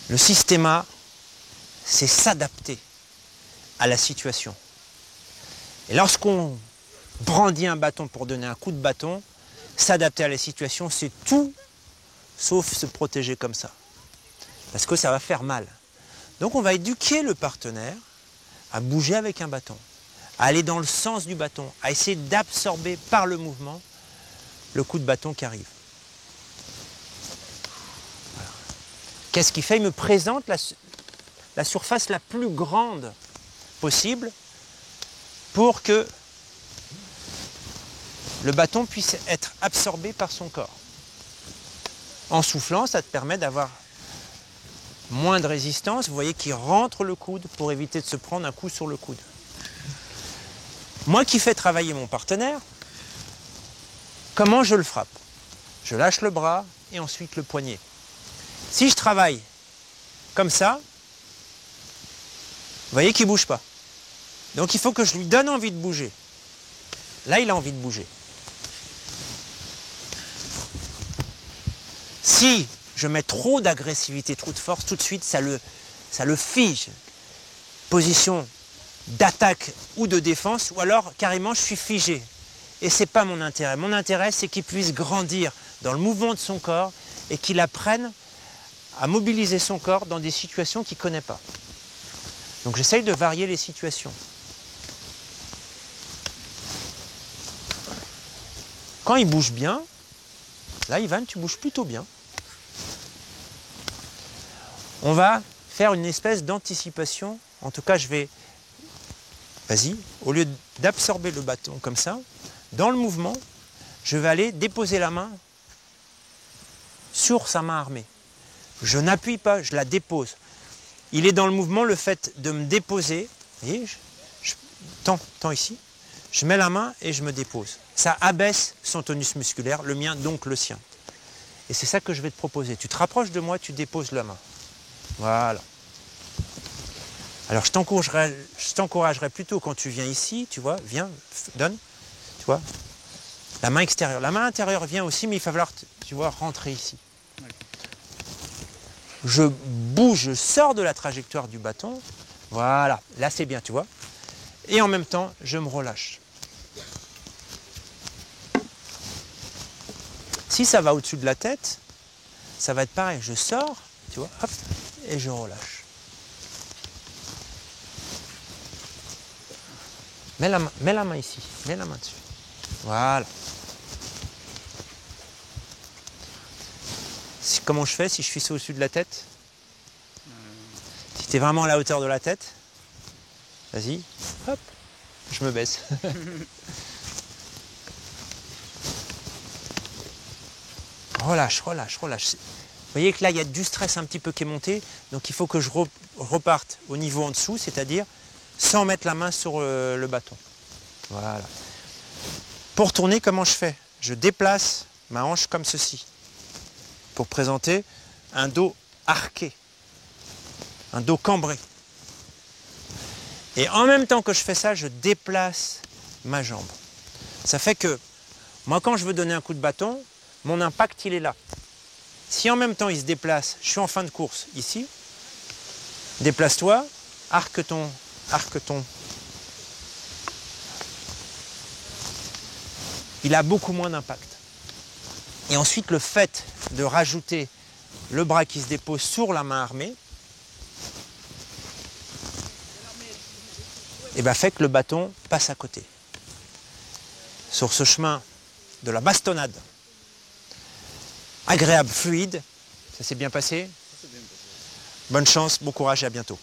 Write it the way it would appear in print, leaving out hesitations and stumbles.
Le systéma, c'est s'adapter à la situation. Et lorsqu'on brandit un bâton pour donner un coup de bâton, s'adapter à la situation, c'est tout sauf se protéger comme ça. Parce que ça va faire mal. Donc on va éduquer le partenaire à bouger avec un bâton, à aller dans le sens du bâton, à essayer d'absorber par le mouvement le coup de bâton qui arrive. Voilà. Qu'est-ce qu'il fait? Il me présente la surface la plus grande possible pour que le bâton puisse être absorbé par son corps. En soufflant, ça te permet d'avoir moins de résistance. Vous voyez qu'il rentre le coude pour éviter de se prendre un coup sur le coude. Moi qui fais travailler mon partenaire, comment je le frappe? Je lâche le bras et ensuite le poignet. Si je travaille comme ça, vous voyez qu'il ne bouge pas. Donc il faut que je lui donne envie de bouger. Là, il a envie de bouger. Si je mets trop d'agressivité, trop de force, tout de suite, ça le fige. Position d'attaque ou de défense, ou alors carrément je suis figé. Et ce n'est pas mon intérêt. Mon intérêt, c'est qu'il puisse grandir dans le mouvement de son corps et qu'il apprenne à mobiliser son corps dans des situations qu'il ne connaît pas. Donc j'essaye de varier les situations. Quand il bouge bien, là Ivan, tu bouges plutôt bien. On va faire une espèce d'anticipation. En tout cas, je vais, vas-y, au lieu d'absorber le bâton comme ça, dans le mouvement, je vais aller déposer la main sur sa main armée. Je n'appuie pas, je la dépose. Il est dans le mouvement, le fait de me déposer, vous voyez, je tends ici, je mets la main et je me dépose. Ça abaisse son tonus musculaire, le mien, donc le sien. Et c'est ça que je vais te proposer. Tu te rapproches de moi, tu déposes la main. Voilà. Alors je t'encouragerais plutôt quand tu viens ici, tu vois, viens, donne, tu vois, la main extérieure. La main intérieure vient aussi, mais il va falloir, tu vois, rentrer ici. Je bouge, je sors de la trajectoire du bâton, voilà, là c'est bien, tu vois. Et en même temps, je me relâche. Si ça va au-dessus de la tête, ça va être pareil, je sors, tu vois, hop, et je relâche. Mets la main ici, mets la main dessus. Voilà. Comment je fais si je suis au-dessus de la tête? Si tu es vraiment à la hauteur de la tête, vas-y, hop, je me baisse. Relâche, relâche, relâche. Vous voyez que là, il y a du stress un petit peu qui est monté, donc il faut que je reparte au niveau en dessous, c'est-à-dire sans mettre la main sur le bâton. Voilà. Pour tourner, comment je fais? Je déplace ma hanche comme ceci, pour présenter un dos arqué, un dos cambré. Et en même temps que je fais ça, je déplace ma jambe. Ça fait que, moi quand je veux donner un coup de bâton, mon impact il est là. Si en même temps il se déplace, je suis en fin de course ici, déplace-toi, arque ton. Il a beaucoup moins d'impact. Et ensuite le fait de rajouter le bras qui se dépose sur la main armée, et ben fait que le bâton passe à côté. Sur ce chemin de la bastonnade, agréable, fluide, ça s'est bien passé. Bonne chance, bon courage et à bientôt.